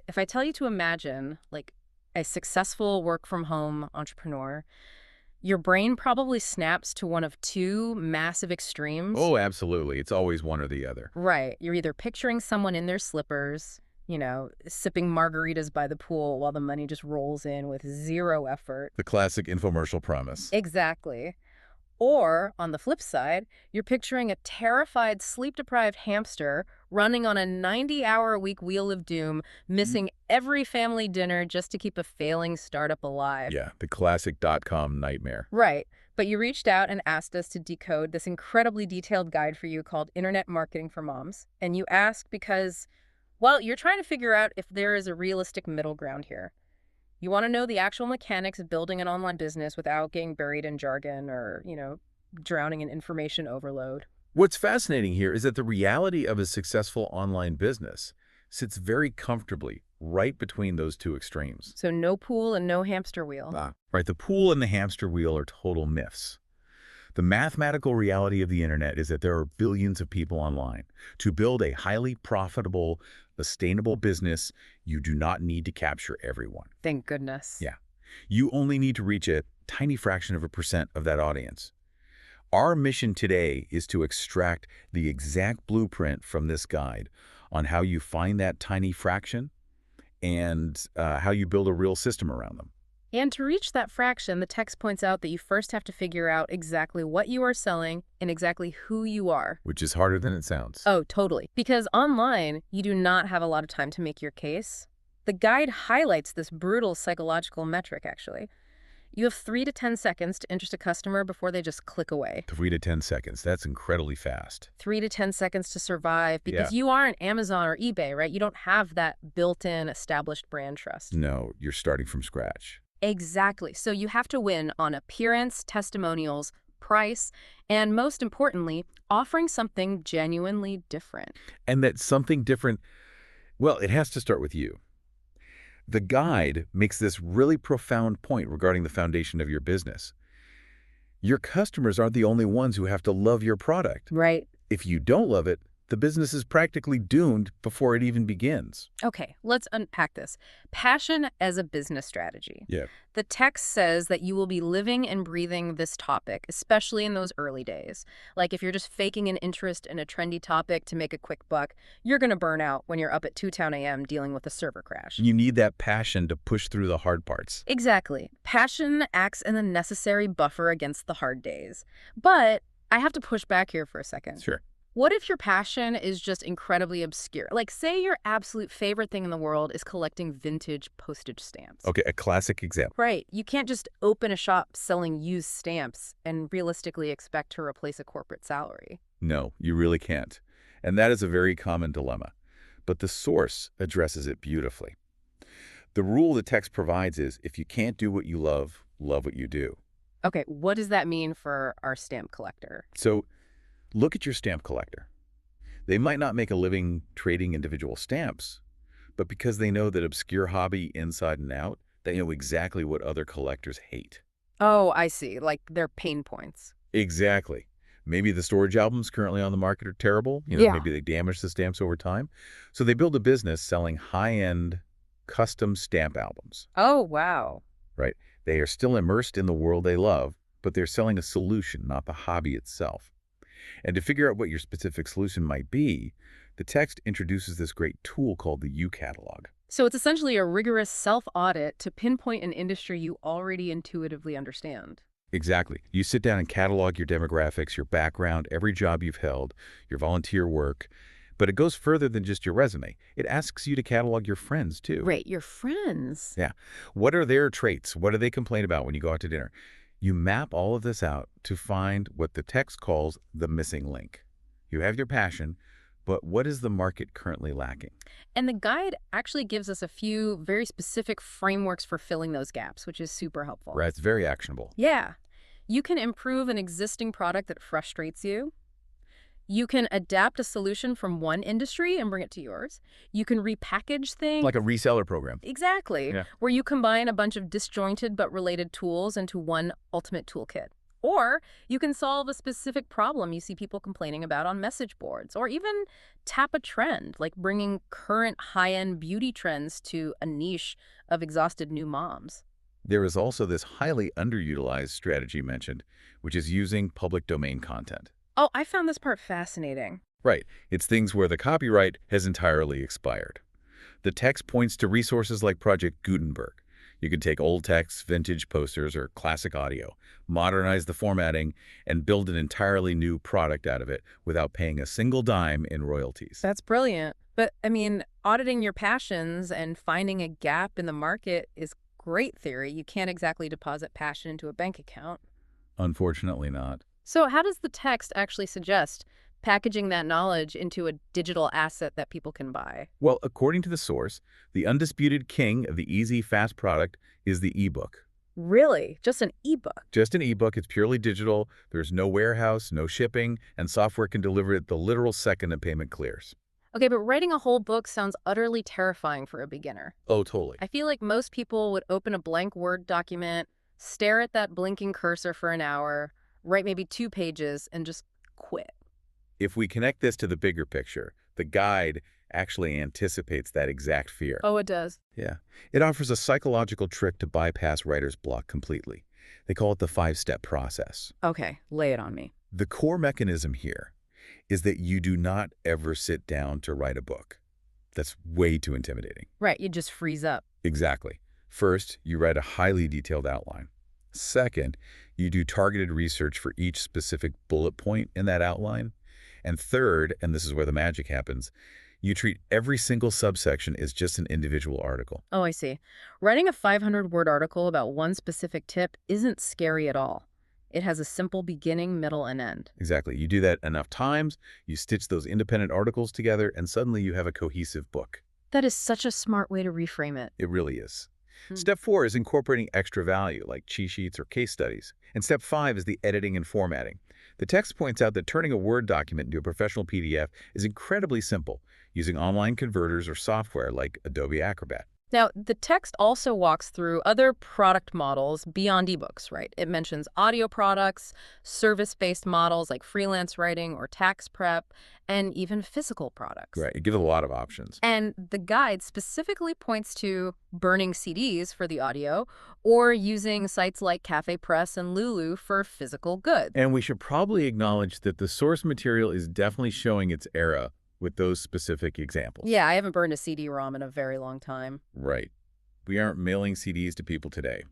If I tell you to imagine, like, a successful work-from-home entrepreneur, your brain probably snaps to one of two massive extremes. Oh, absolutely. It's always one or the other. Right. You're either picturing someone in their slippers, sipping margaritas by the pool while the money just rolls in with zero effort. The classic infomercial promise. Exactly. Or, on the flip side, you're picturing a terrified, sleep-deprived hamster running on a 90-hour-a-week wheel of doom, missing every family dinner just to keep a failing startup alive. Yeah, the classic dot-com nightmare. Right. But you reached out and asked us to decode this incredibly detailed guide for you called Internet Marketing for Moms. And you asked because, well, you're trying to figure out if there is a realistic middle ground here. You want to know the actual mechanics of building an online business without getting buried in jargon or, drowning in information overload. What's fascinating here is that the reality of a successful online business sits very comfortably right between those two extremes. So no pool and no hamster wheel. Right, the pool and the hamster wheel are total myths. The mathematical reality of the internet is that there are billions of people online. To build a highly profitable, sustainable business, you do not need to capture everyone. Thank goodness. Yeah. You only need to reach a tiny fraction of a percent of that audience. Our mission today is to extract the exact blueprint from this guide on how you find that tiny fraction and how you build a real system around them. And to reach that fraction, the text points out that you first have to figure out exactly what you are selling and exactly who you are. Which is harder than it sounds. Oh, totally. Because online, you do not have a lot of time to make your case. The guide highlights this brutal psychological metric, actually. You have 3 to 10 seconds to interest a customer before they just click away. 3 to 10 seconds. That's incredibly fast. 3 to 10 seconds to survive because Yeah. you aren't Amazon or eBay, right? You don't have that built-in established brand trust. No, you're starting from scratch. Exactly. So you have to win on appearance, testimonials, price, and most importantly, offering something genuinely different. And that something different, well, it has to start with you. The guide makes this really profound point regarding the foundation of your business. Your customers aren't the only ones who have to love your product. Right. If you don't love it, the business is practically doomed before it even begins. Okay, let's unpack this. Passion as a business strategy. Yeah. The text says that you will be living and breathing this topic, especially in those early days. Like if you're just faking an interest in a trendy topic to make a quick buck, you're going to burn out when you're up at 2:10 a.m. dealing with a server crash. You need that passion to push through the hard parts. Exactly. Passion acts as a necessary buffer against the hard days. But I have to push back here for a second. Sure. What if your passion is just incredibly obscure? Like, say your absolute favorite thing in the world is collecting vintage postage stamps. Okay, a classic example. Right. You can't just open a shop selling used stamps and realistically expect to replace a corporate salary. No, you really can't. And that is a very common dilemma. But the source addresses it beautifully. The rule the text provides is, if you can't do what you love, love what you do. Okay, what does that mean for our stamp collector? So look at your stamp collector. They might not make a living trading individual stamps, but because they know that obscure hobby inside and out, they know exactly what other collectors hate. Oh, I see. Like their pain points. Exactly. Maybe the storage albums currently on the market are terrible. Yeah. Maybe they damage the stamps over time. So they build a business selling high-end custom stamp albums, Oh, wow. right? They are still immersed in the world they love, but they're selling a solution, not the hobby itself. And to figure out what your specific solution might be, the text introduces this great tool called the U catalog. So it's essentially a rigorous self-audit to pinpoint an industry you already intuitively understand. Exactly. You sit down and catalog your demographics, your background, every job you've held, your volunteer work. But it goes further than just your resume. It asks you to catalog your friends, too. Right, your friends. Yeah. What are their traits? What do they complain about when you go out to dinner? You map all of this out to find what the text calls the missing link. You have your passion, but what is the market currently lacking? And the guide actually gives us a few very specific frameworks for filling those gaps, which is super helpful. Right, it's very actionable. Yeah. You can improve an existing product that frustrates you. You can adapt a solution from one industry and bring it to yours. You can repackage things. Like a reseller program. Exactly. Yeah. Where you combine a bunch of disjointed but related tools into one ultimate toolkit. Or you can solve a specific problem you see people complaining about on message boards, or even tap a trend, like bringing current high-end beauty trends to a niche of exhausted new moms. There is also this highly underutilized strategy mentioned, which is using public domain content. Oh, I found this part fascinating. Right, it's things where the copyright has entirely expired. The text points to resources like Project Gutenberg. You can take old text, vintage posters, or classic audio, modernize the formatting, and build an entirely new product out of it without paying a single dime in royalties. That's brilliant. But, I mean, auditing your passions and finding a gap in the market is great theory. You can't exactly deposit passion into a bank account. Unfortunately not. So how does the text actually suggest packaging that knowledge into a digital asset that people can buy? Well, according to the source, the undisputed king of the easy, fast product is the ebook. Really? Just an ebook? Just an ebook, it's purely digital, there's no warehouse, no shipping, and software can deliver it the literal second the payment clears. Okay, but writing a whole book sounds utterly terrifying for a beginner. Oh, totally. I feel like most people would open a blank Word document, stare at that blinking cursor for an hour, write maybe 2 pages, and just quit. If we connect this to the bigger picture, the guide actually anticipates that exact fear. Oh, it does. Yeah. It offers a psychological trick to bypass writer's block completely. They call it the 5-step process. Okay, lay it on me. The core mechanism here is that you do not ever sit down to write a book. That's way too intimidating. Right, you just freeze up. Exactly. First, you write a highly detailed outline. Second, you do targeted research for each specific bullet point in that outline. And third, and this is where the magic happens, you treat every single subsection as just an individual article. Oh, I see. Writing a 500-word article about one specific tip isn't scary at all. It has a simple beginning, middle, and end. Exactly. You do that enough times, you stitch those independent articles together, and suddenly you have a cohesive book. That is such a smart way to reframe it. It really is. Hmm. Step 4 is incorporating extra value, like cheat sheets or case studies. And step 5 is the editing and formatting. The text points out that turning a Word document into a professional PDF is incredibly simple, using online converters or software like Adobe Acrobat. Now, the text also walks through other product models beyond ebooks, right? It mentions audio products, service-based models like freelance writing or tax prep, and even physical products. Right, it gives a lot of options. And the guide specifically points to burning CDs for the audio or using sites like Cafe Press and Lulu for physical goods. And we should probably acknowledge that the source material is definitely showing its era with those specific examples. Yeah, I haven't burned a CD-ROM in a very long time. Right. We aren't mailing CDs to people today.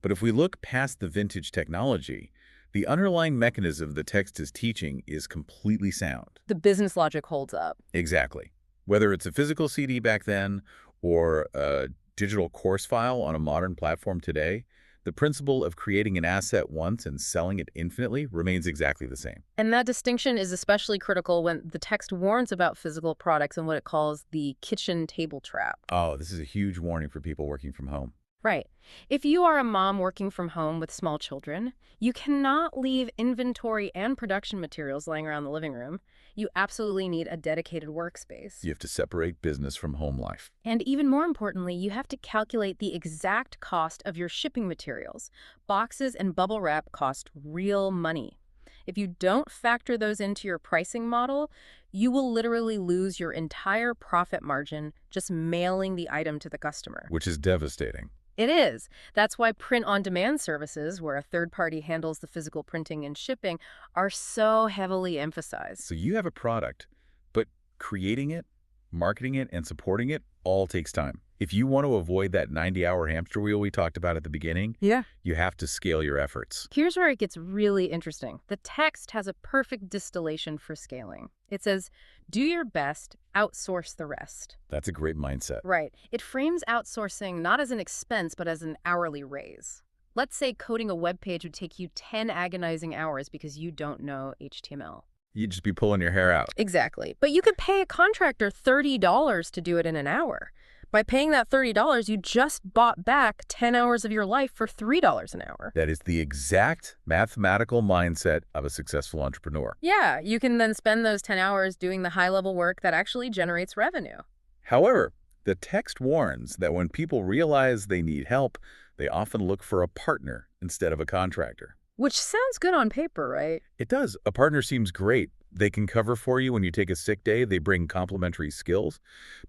But if we look past the vintage technology, the underlying mechanism the text is teaching is completely sound. The business logic holds up. Exactly. Whether it's a physical CD back then or a digital course file on a modern platform today, the principle of creating an asset once and selling it infinitely remains exactly the same. And that distinction is especially critical when the text warns about physical products and what it calls the kitchen table trap. Oh, this is a huge warning for people working from home. Right. If you are a mom working from home with small children, you cannot leave inventory and production materials laying around the living room. You absolutely need a dedicated workspace. You have to separate business from home life. And even more importantly, you have to calculate the exact cost of your shipping materials. Boxes and bubble wrap cost real money. If you don't factor those into your pricing model, you will literally lose your entire profit margin just mailing the item to the customer. Which is devastating. It is. That's why print-on-demand services, where a third party handles the physical printing and shipping, are so heavily emphasized. So you have a product, but creating it, marketing it, and supporting it all takes time. If you want to avoid that 90-hour hamster wheel we talked about at the beginning, you have to scale your efforts. Here's where it gets really interesting. The text has a perfect distillation for scaling. It says, do your best, outsource the rest. That's a great mindset. Right. It frames outsourcing not as an expense, but as an hourly raise. Let's say coding a web page would take you 10 agonizing hours because you don't know HTML. You'd just be pulling your hair out. Exactly. But you could pay a contractor $30 to do it in an hour. By paying that $30, you just bought back 10 hours of your life for $3 an hour. That is the exact mathematical mindset of a successful entrepreneur. Yeah, you can then spend those 10 hours doing the high-level work that actually generates revenue. However, the text warns that when people realize they need help, they often look for a partner instead of a contractor. Which sounds good on paper, right? It does. A partner seems great. They can cover for you when you take a sick day. They bring complementary skills.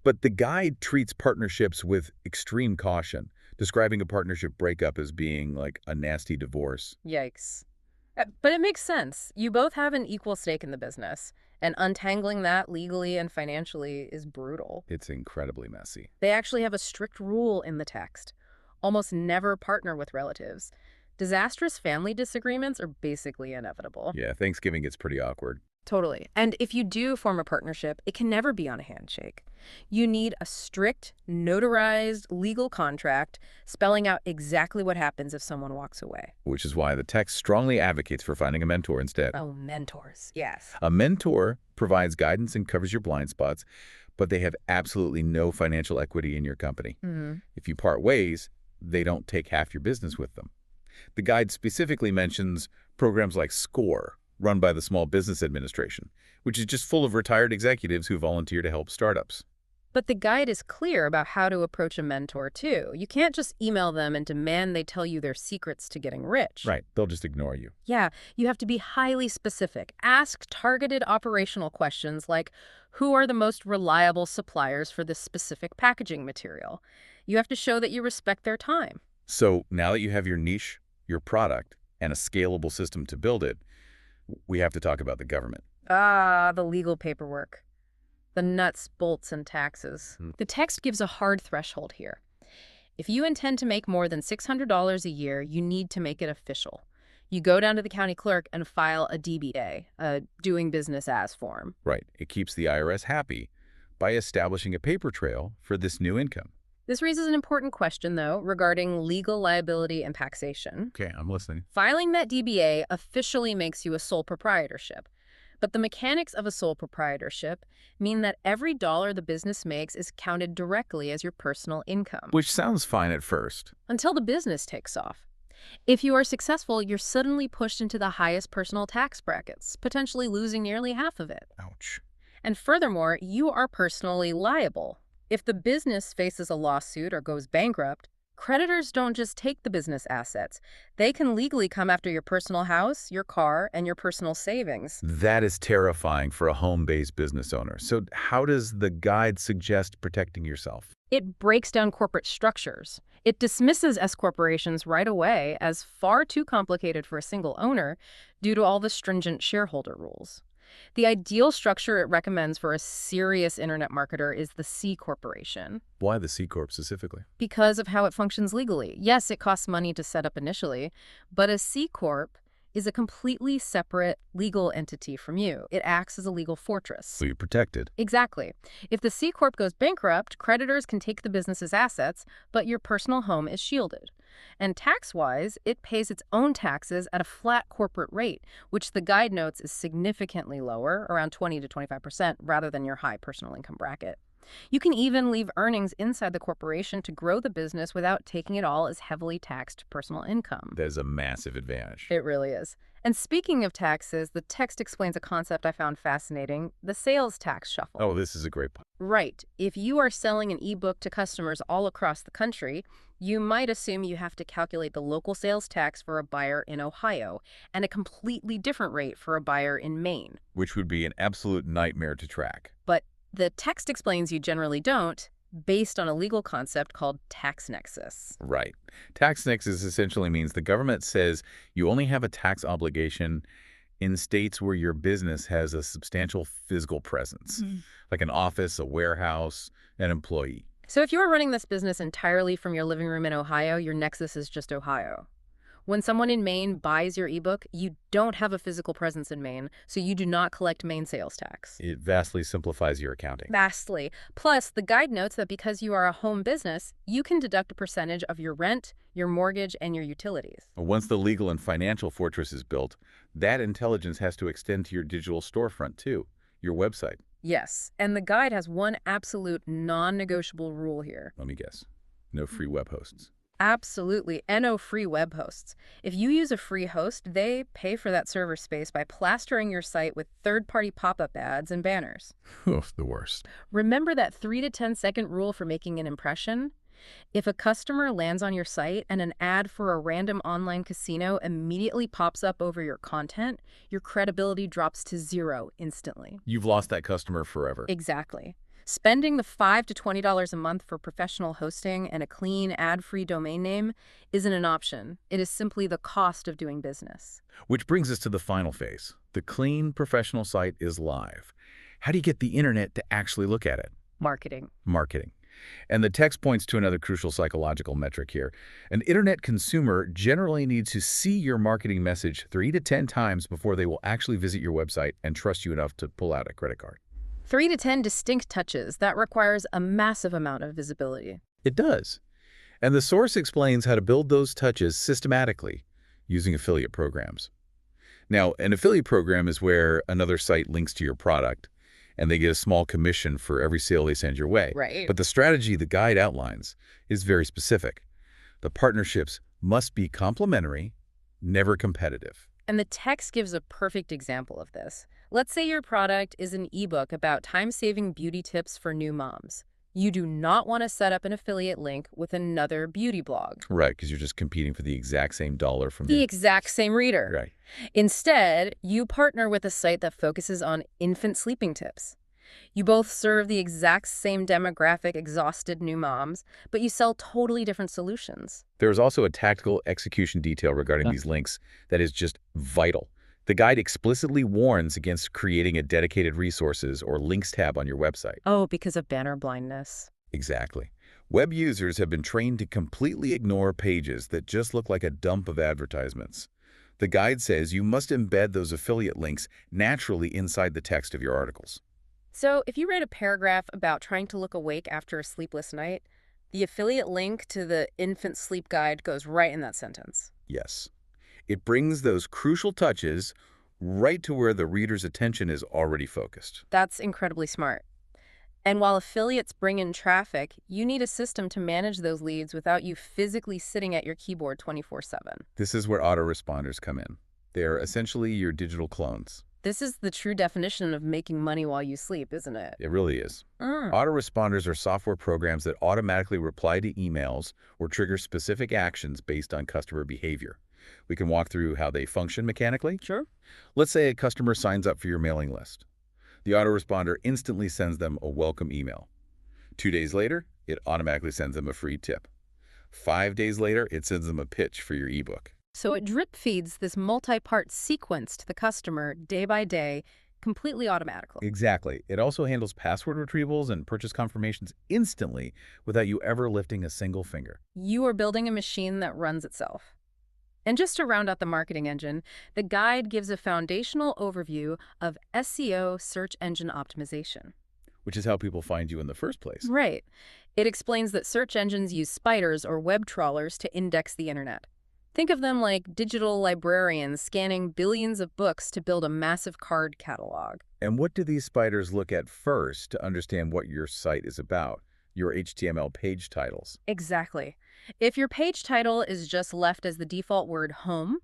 But the guide treats partnerships with extreme caution, describing a partnership breakup as being like a nasty divorce. Yikes. But it makes sense. You both have an equal stake in the business, and untangling that legally and financially is brutal. It's incredibly messy. They actually have a strict rule in the text. Almost never partner with relatives. Disastrous family disagreements are basically inevitable. Yeah, Thanksgiving gets pretty awkward. Totally. And if you do form a partnership, it can never be on a handshake. You need a strict, notarized legal contract spelling out exactly what happens if someone walks away. Which is why the text strongly advocates for finding a mentor instead. Oh, mentors. Yes. A mentor provides guidance and covers your blind spots, but they have absolutely no financial equity in your company. If you part ways, they don't take half your business with them. The guide specifically mentions programs like SCORE, run by the Small Business Administration, which is just full of retired executives who volunteer to help startups. But the guide is clear about how to approach a mentor, too. You can't just email them and demand they tell you their secrets to getting rich. Right, they'll just ignore you. Yeah, you have to be highly specific. Ask targeted operational questions like, who are the most reliable suppliers for this specific packaging material? You have to show that you respect their time. So now that you have your niche, your product, and a scalable system to build it, we have to talk about the government. Ah, the legal paperwork. The nuts, bolts, and taxes. The text gives a hard threshold here. If you intend to make more than $600 a year, you need to make it official. You go down to the county clerk and file a DBA, a doing business as form. Right. It keeps the IRS happy by establishing a paper trail for this new income. This raises an important question, though, regarding legal liability and taxation. Okay, I'm listening. Filing that DBA officially makes you a sole proprietorship. But the mechanics of a sole proprietorship mean that every dollar the business makes is counted directly as your personal income. Which sounds fine at first. Until the business takes off. If you are successful, you're suddenly pushed into the highest personal tax brackets, potentially losing nearly half of it. Ouch. And furthermore, you are personally liable. If the business faces a lawsuit or goes bankrupt, creditors don't just take the business assets. They can legally come after your personal house, your car, and your personal savings. That is terrifying for a home-based business owner. So how does the guide suggest protecting yourself? It breaks down corporate structures. It dismisses S corporations right away as far too complicated for a single owner due to all the stringent shareholder rules. The ideal structure it recommends for a serious internet marketer is the C corporation. Why the C Corp specifically? Because of how it functions legally. Yes, it costs money to set up initially, but a C corp is a completely separate legal entity from you. It acts as a legal fortress. So you're protected. Exactly. If the C corp goes bankrupt, creditors can take the business's assets, but your personal home is shielded. And tax-wise, it pays its own taxes at a flat corporate rate, which the guide notes is significantly lower, around 20 to 25%, rather than your high personal income bracket. You can even leave earnings inside the corporation to grow the business without taking it all as heavily taxed personal income. That is a massive advantage. It really is. And speaking of taxes, the text explains a concept I found fascinating, the sales tax shuffle. Oh, this is a great point. Right. If you are selling an ebook to customers all across the country, you might assume you have to calculate the local sales tax for a buyer in Ohio and a completely different rate for a buyer in Maine. Which would be an absolute nightmare to track. But the text explains you generally don't, based on a legal concept called tax nexus. Right. Tax nexus essentially means the government says you only have a tax obligation in states where your business has a substantial physical presence, like an office, a warehouse, an employee. So if you're running this business entirely from your living room in Ohio, your nexus is just Ohio. When someone in Maine buys your ebook, you don't have a physical presence in Maine, so you do not collect Maine sales tax. It vastly simplifies your accounting. Vastly. Plus, the guide notes that because you are a home business, you can deduct a percentage of your rent, your mortgage, and your utilities. Once the legal and financial fortress is built, that intelligence has to extend to your digital storefront too, your website. Yes, and the guide has one absolute non-negotiable rule here. Let me guess. No free web hosts. Absolutely. No free web hosts. If you use a free host, they pay for that server space by plastering your site with third-party pop-up ads and banners. Oof, the worst. Remember that 3 to 10 second rule for making an impression? If a customer lands on your site and an ad for a random online casino immediately pops up over your content, your credibility drops to zero instantly. You've lost that customer forever. Exactly. Spending the $5 to $20 a month for professional hosting and a clean, ad-free domain name isn't an option. It is simply the cost of doing business. Which brings us to the final phase. The clean, professional site is live. How do you get the internet to actually look at it? Marketing. Marketing. And the text points to another crucial psychological metric here. An internet consumer generally needs to see your marketing message 3 to 10 times before they will actually visit your website and trust you enough to pull out a credit card. 3 to 10 distinct touches. That requires a massive amount of visibility. It does. And the source explains how to build those touches systematically using affiliate programs. Now, an affiliate program is where another site links to your product, and they get a small commission for every sale they send your way. Right. But the strategy the guide outlines is very specific. The partnerships must be complementary, never competitive. And the text gives a perfect example of this. Let's say your product is an ebook about time-saving beauty tips for new moms. You do not want to set up an affiliate link with another beauty blog. Right, because you're just competing for the exact same dollar from The exact same reader. Right. Instead, you partner with a site that focuses on infant sleeping tips. You both serve the exact same demographic, exhausted new moms, but you sell totally different solutions. There's also a tactical execution detail regarding these links that is just vital. The guide explicitly warns against creating a dedicated resources or links tab on your website. Oh, because of banner blindness. Exactly. Web users have been trained to completely ignore pages that just look like a dump of advertisements. The guide says you must embed those affiliate links naturally inside the text of your articles. So if you write a paragraph about trying to look awake after a sleepless night, the affiliate link to the infant sleep guide goes right in that sentence. Yes. It brings those crucial touches right to where the reader's attention is already focused. That's incredibly smart. And while affiliates bring in traffic, you need a system to manage those leads without you physically sitting at your keyboard 24/7. This is where autoresponders come in. They're essentially your digital clones. This is the true definition of making money while you sleep, isn't it? It really is. Mm. Autoresponders are software programs that automatically reply to emails or trigger specific actions based on customer behavior. We can walk through how they function mechanically. Sure. Let's say a customer signs up for your mailing list. The autoresponder instantly sends them a welcome email. 2 days later, it automatically sends them a free tip. 5 days later, it sends them a pitch for your ebook. So it drip feeds this multi-part sequence to the customer day by day, completely automatically. Exactly. It also handles password retrievals and purchase confirmations instantly without you ever lifting a single finger. You are building a machine that runs itself. And just to round out the marketing engine, the guide gives a foundational overview of SEO, search engine optimization. Which is how people find you in the first place. Right. It explains that search engines use spiders or web trawlers to index the internet. Think of them like digital librarians scanning billions of books to build a massive card catalog. And what do these spiders look at first to understand what your site is about? Your HTML page titles. Exactly. If your page title is just left as the default word home,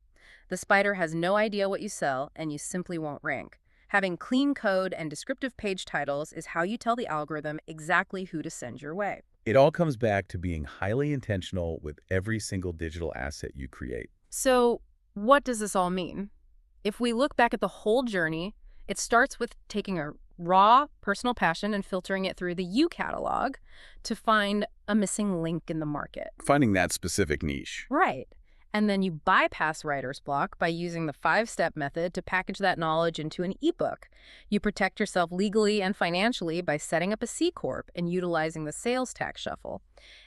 the spider has no idea what you sell and you simply won't rank. Having clean code and descriptive page titles is how you tell the algorithm exactly who to send your way. It all comes back to being highly intentional with every single digital asset you create. So, what does this all mean? If we look back at the whole journey, it starts with taking a raw personal passion and filtering it through the U catalog to find a missing link in the market. Finding that specific niche. Right. And then you bypass writer's block by using the 5-step method to package that knowledge into an ebook. You protect yourself legally and financially by setting up a C Corp and utilizing the sales tax shuffle.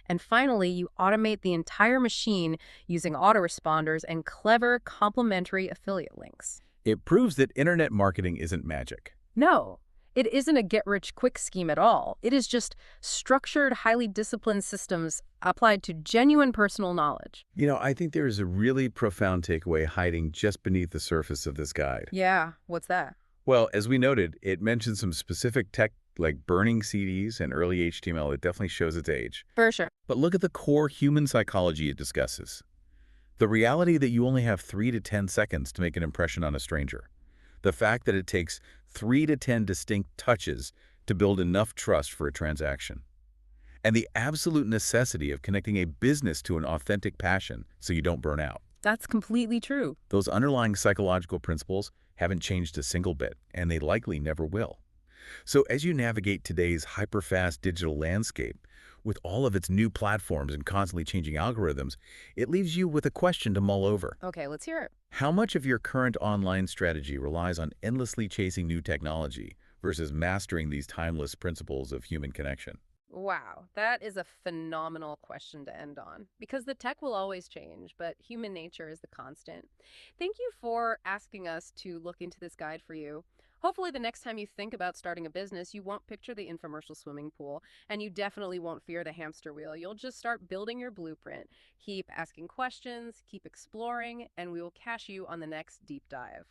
And finally, you automate the entire machine using autoresponders and clever complementary affiliate links. It proves that internet marketing isn't magic. No, it isn't a get-rich-quick scheme at all. It is just structured, highly disciplined systems applied to genuine personal knowledge. You know, I think there is a really profound takeaway hiding just beneath the surface of this guide. Yeah, what's that? Well, as we noted, it mentions some specific tech like burning CDs and early HTML. It definitely shows its age. For sure. But look at the core human psychology it discusses. The reality that you only have 3 to 10 seconds to make an impression on a stranger. The fact that it takes 3 to 10 distinct touches to build enough trust for a transaction. and the absolute necessity of connecting a business to an authentic passion so you don't burn out. That's completely true. Those underlying psychological principles haven't changed a single bit, and they likely never will. So as you navigate today's hyper-fast digital landscape, with all of its new platforms and constantly changing algorithms, it leaves you with a question to mull over. Okay, let's hear it. How much of your current online strategy relies on endlessly chasing new technology versus mastering these timeless principles of human connection? Wow, that is a phenomenal question to end on because the tech will always change, but human nature is the constant. Thank you for asking us to look into this guide for you. Hopefully, the next time you think about starting a business, you won't picture the infomercial swimming pool, and you definitely won't fear the hamster wheel. You'll just start building your blueprint. Keep asking questions, keep exploring, and we will catch you on the next deep dive.